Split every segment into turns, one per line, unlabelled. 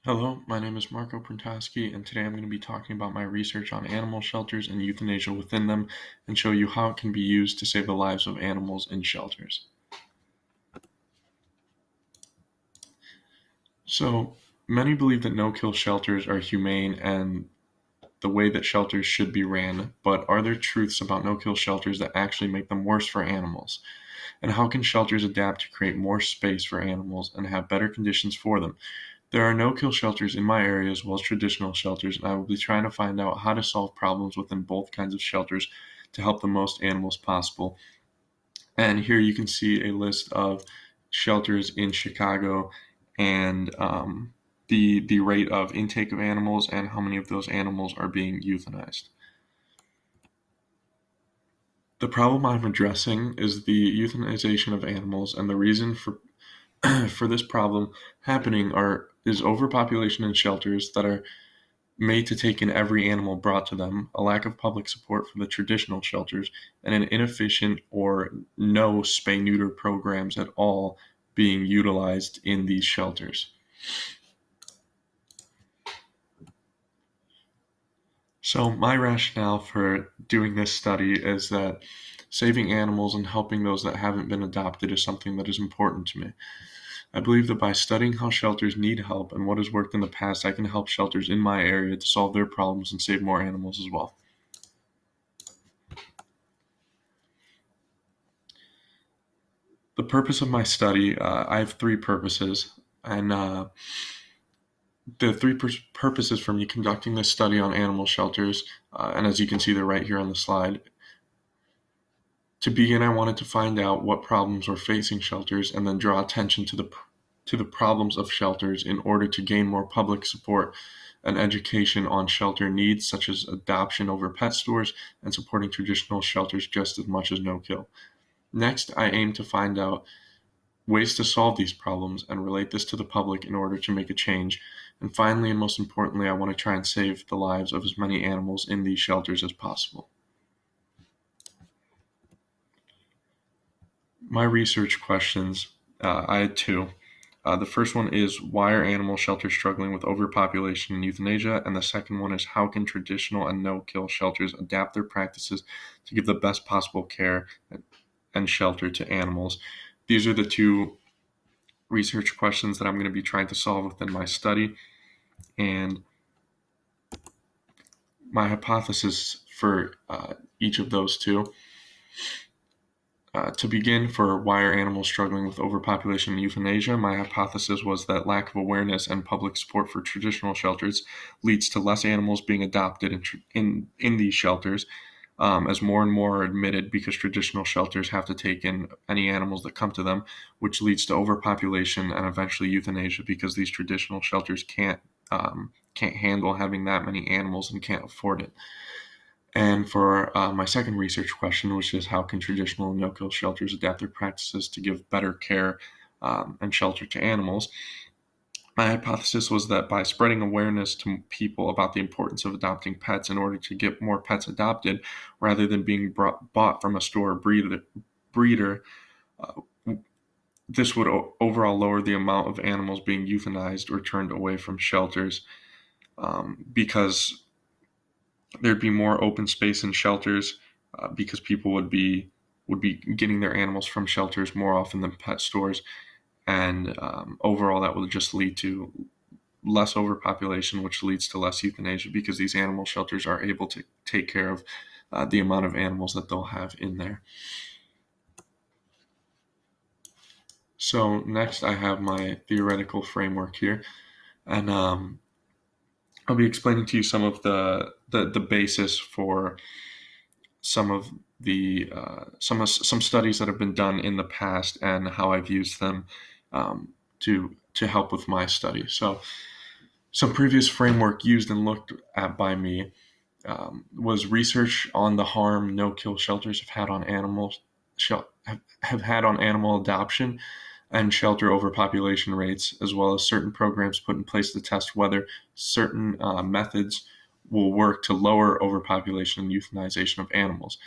Hello, my name is Marko Prentoski, and today I'm going to be talking about my research on animal shelters and euthanasia within them, and show you how it can be used to save the lives of animals in shelters. So, many believe that no-kill shelters are humane and the way that shelters should be ran, but are there truths about no-kill shelters that actually make them worse for animals? And how can shelters adapt to create more space for animals and have better conditions for them? There are no-kill shelters in my area as well as traditional shelters, and I will be trying to find out how to solve problems within both kinds of shelters to help the most animals possible. And here you can see a list of shelters in Chicago and the rate of intake of animals and how many of those animals are being euthanized. The problem I'm addressing is the euthanization of animals, and the reason for for this problem happening is overpopulation in shelters that are made to take in every animal brought to them, a lack of public support for the traditional shelters, and an inefficient or no spay-neuter programs at all being utilized in these shelters. So my rationale for doing this study is that saving animals and helping those that haven't been adopted is something that is important to me. I believe that by studying how shelters need help and what has worked in the past, I can help shelters in my area to solve their problems and save more animals as well. The purpose of my study, I have three purposes, and the three purposes for me conducting this study on animal shelters, and as you can see, they're right here on the slide. To begin, I wanted to find out what problems were facing shelters and then draw attention to the problems of shelters in order to gain more public support and education on shelter needs, such as adoption over pet stores and supporting traditional shelters just as much as no-kill. Next, I aim to find out ways to solve these problems and relate this to the public in order to make a change. And finally, and most importantly, I want to try and save the lives of as many animals in these shelters as possible. My research questions, I had two. The first one is, why are animal shelters struggling with overpopulation and euthanasia? And the second one is, how can traditional and no-kill shelters adapt their practices to give the best possible care and shelter to animals? These are the two research questions that I'm going to be trying to solve within my study. And my hypothesis for each of those two. To begin, for why are animals struggling with overpopulation and euthanasia, my hypothesis was that lack of awareness and public support for traditional shelters leads to less animals being adopted in these shelters, as more and more are admitted because traditional shelters have to take in any animals that come to them, which leads to overpopulation and eventually euthanasia because these traditional shelters can't handle having that many animals and can't afford it. And for my second research question, which is how can traditional no-kill shelters adapt their practices to give better care and shelter to animals? My hypothesis was that by spreading awareness to people about the importance of adopting pets in order to get more pets adopted, rather than being bought from a store breeder, uh, this would overall lower the amount of animals being euthanized or turned away from shelters, because there'd be more open space in shelters, because people would be getting their animals from shelters more often than pet stores, and overall that would just lead to less overpopulation, which leads to less euthanasia because these animal shelters are able to take care of the amount of animals that they'll have in there. So next, I have my theoretical framework here, and I'll be explaining to you some of the basis for some of the some studies that have been done in the past and how I've used them to help with my study. So some previous framework used and looked at by me was research on the harm no-kill shelters have had on animals have had on animal adoption and shelter overpopulation rates, as well as certain programs put in place to test whether certain methods will work to lower overpopulation and euthanization of animals.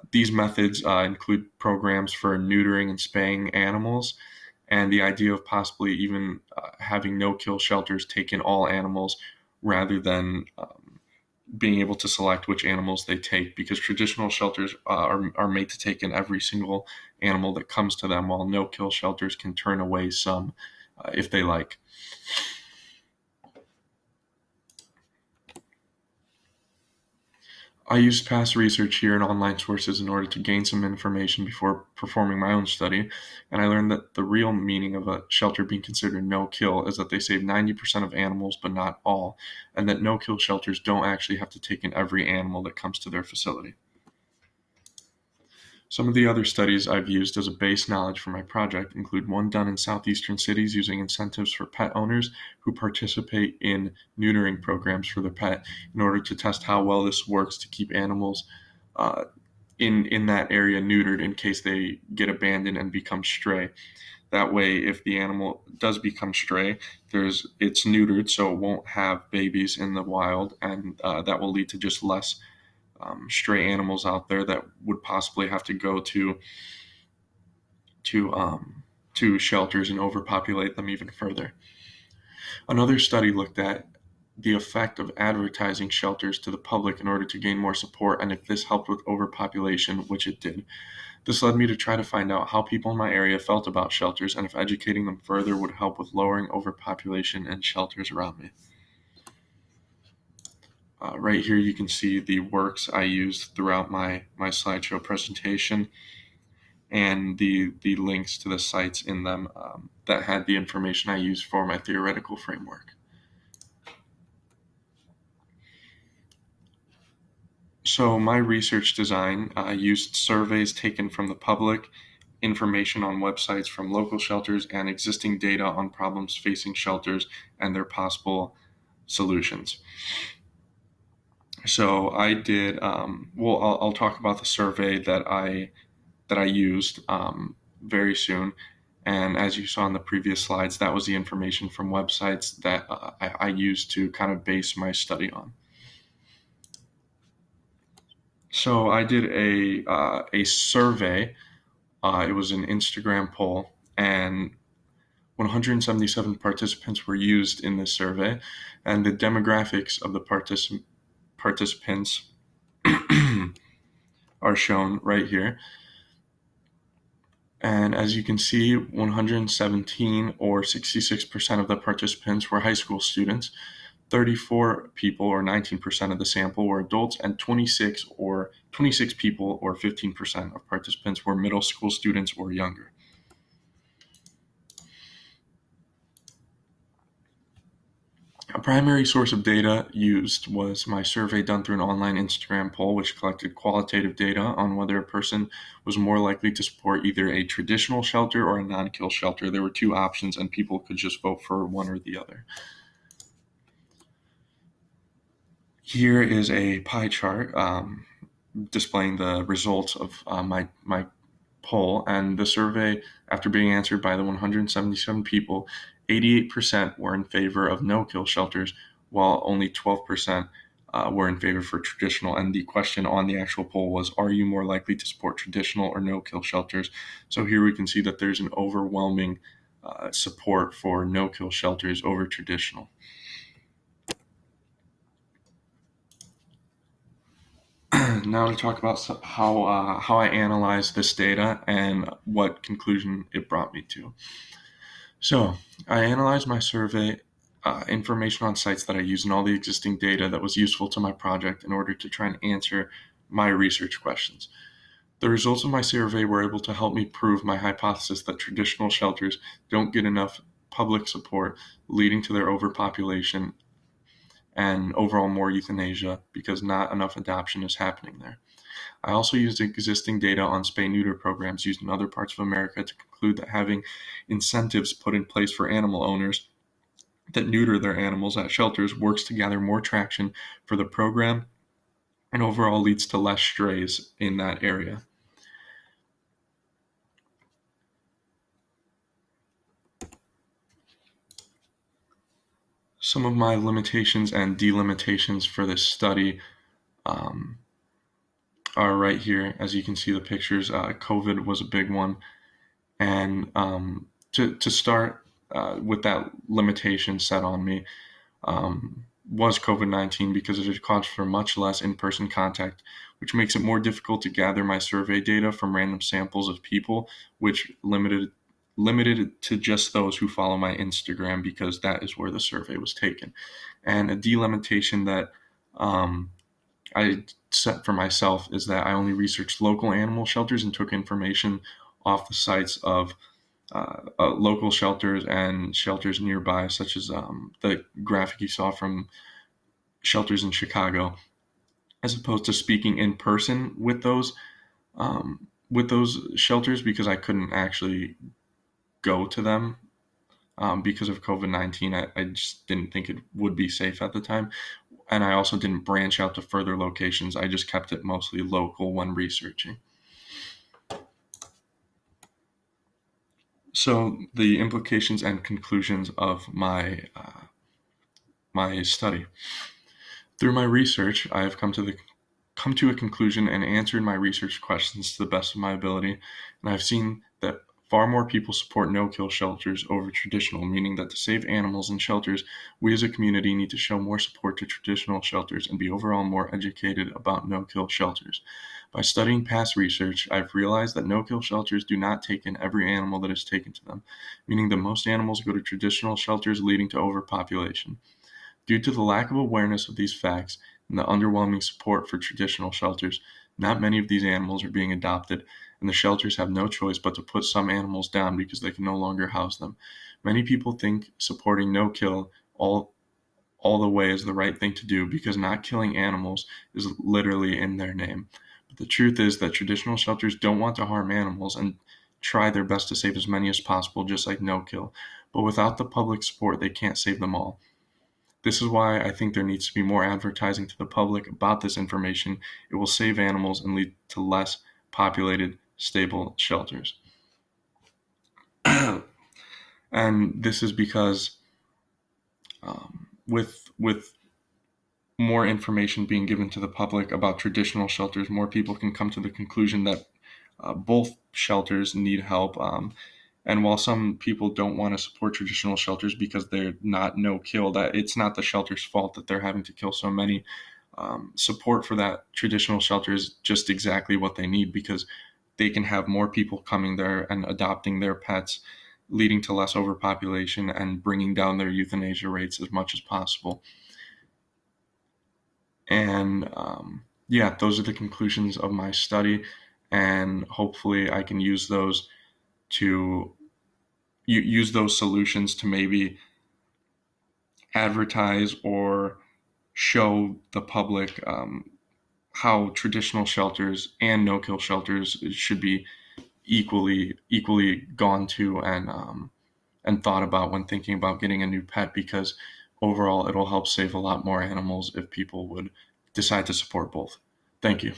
These methods include programs for neutering and spaying animals, and the idea of possibly even having no-kill shelters take in all animals rather than being able to select which animals they take, because traditional shelters are made to take in every single animal that comes to them, while no-kill shelters can turn away some if they like. I used past research here and online sources in order to gain some information before performing my own study, and I learned that the real meaning of a shelter being considered no-kill is that they save 90% of animals, but not all, and that no-kill shelters don't actually have to take in every animal that comes to their facility. Some of the other studies I've used as a base knowledge for my project include one done in southeastern cities using incentives for pet owners who participate in neutering programs for their pet in order to test how well this works to keep animals in that area neutered in case they get abandoned and become stray. That way, if the animal does become stray, it's neutered, so it won't have babies in the wild, and that will lead to just less stray animals out there that would possibly have to go to to shelters and overpopulate them even further. Another study looked at the effect of advertising shelters to the public in order to gain more support, and if this helped with overpopulation, which it did. This led me to try to find out how people in my area felt about shelters and if educating them further would help with lowering overpopulation in shelters around me. Right here you can see the works I used throughout my slideshow presentation and the links to the sites in them that had the information I used for my theoretical framework. So my research design used surveys taken from the public, information on websites from local shelters, and existing data on problems facing shelters and their possible solutions. So I did. I'll talk about the survey that I used very soon. And as you saw in the previous slides, that was the information from websites that I used to kind of base my study on. So I did a survey. It was an Instagram poll, and 177 participants were used in this survey, and the demographics of the participants are shown right here. And as you can see, 117 or 66% of the participants were high school students, 34 people or 19% of the sample were adults, and 26 people or 15% of participants were middle school students or younger. A primary source of data used was my survey done through an online Instagram poll, which collected qualitative data on whether a person was more likely to support either a traditional shelter or a non-kill shelter. There were two options, and people could just vote for one or the other. Here is a pie chart displaying the results of my poll, and the survey, after being answered by the 177 people, 88% were in favor of no-kill shelters, while only 12% were in favor for traditional. And the question on the actual poll was, are you more likely to support traditional or no-kill shelters? So here we can see that there's an overwhelming support for no-kill shelters over traditional. Now to talk about how I analyzed this data and what conclusion it brought me to. So I analyzed my survey information on sites that I used and all the existing data that was useful to my project in order to try and answer my research questions. The results of my survey were able to help me prove my hypothesis that traditional shelters don't get enough public support, leading to their overpopulation and overall more euthanasia because not enough adoption is happening there. I also used existing data on spay-neuter programs used in other parts of America to conclude that having incentives put in place for animal owners that neuter their animals at shelters works to gather more traction for the program and overall leads to less strays in that area. Some of my limitations and delimitations for this study are right here. As you can see the pictures, COVID was a big one, and to start with that limitation set on me was COVID-19 because it accounts for much less in-person contact, which makes it more difficult to gather my survey data from random samples of people, which limited it to just those who follow my Instagram because that is where the survey was taken. And a delimitation that I set for myself is that I only researched local animal shelters and took information off the sites of local shelters and shelters nearby, such as the graphic you saw from shelters in Chicago, as opposed to speaking in person with those shelters because I couldn't actually go to them because of COVID-19. I just didn't think it would be safe at the time. And I also didn't branch out to further locations. I just kept it mostly local when researching. So the implications and conclusions of my study. Through my research, I have come to a conclusion and answered my research questions to the best of my ability, and I've seen that far more people support no-kill shelters over traditional, meaning that to save animals in shelters, we as a community need to show more support to traditional shelters and be overall more educated about no-kill shelters. By studying past research, I've realized that no-kill shelters do not take in every animal that is taken to them, meaning that most animals go to traditional shelters, leading to overpopulation. Due to the lack of awareness of these facts and the underwhelming support for traditional shelters, not many of these animals are being adopted, and the shelters have no choice but to put some animals down because they can no longer house them. Many people think supporting no-kill all the way is the right thing to do because not killing animals is literally in their name. But the truth is that traditional shelters don't want to harm animals and try their best to save as many as possible, just like no-kill. But without the public support, they can't save them all. This is why I think there needs to be more advertising to the public about this information. It will save animals and lead to less populated, stable shelters. And this is because with more information being given to the public about traditional shelters, more people can come to the conclusion that both shelters need help. And while some people don't want to support traditional shelters because they're not no-kill, that it's not the shelter's fault that they're having to kill so many. Support for that traditional shelter is just exactly what they need because they can have more people coming there and adopting their pets, leading to less overpopulation and bringing down their euthanasia rates as much as possible. And yeah, those are the conclusions of my study, and hopefully I can use those to use those solutions to maybe advertise or show the public how traditional shelters and no-kill shelters should be equally gone to and thought about when thinking about getting a new pet, because overall it'll help save a lot more animals if people would decide to support both. Thank you.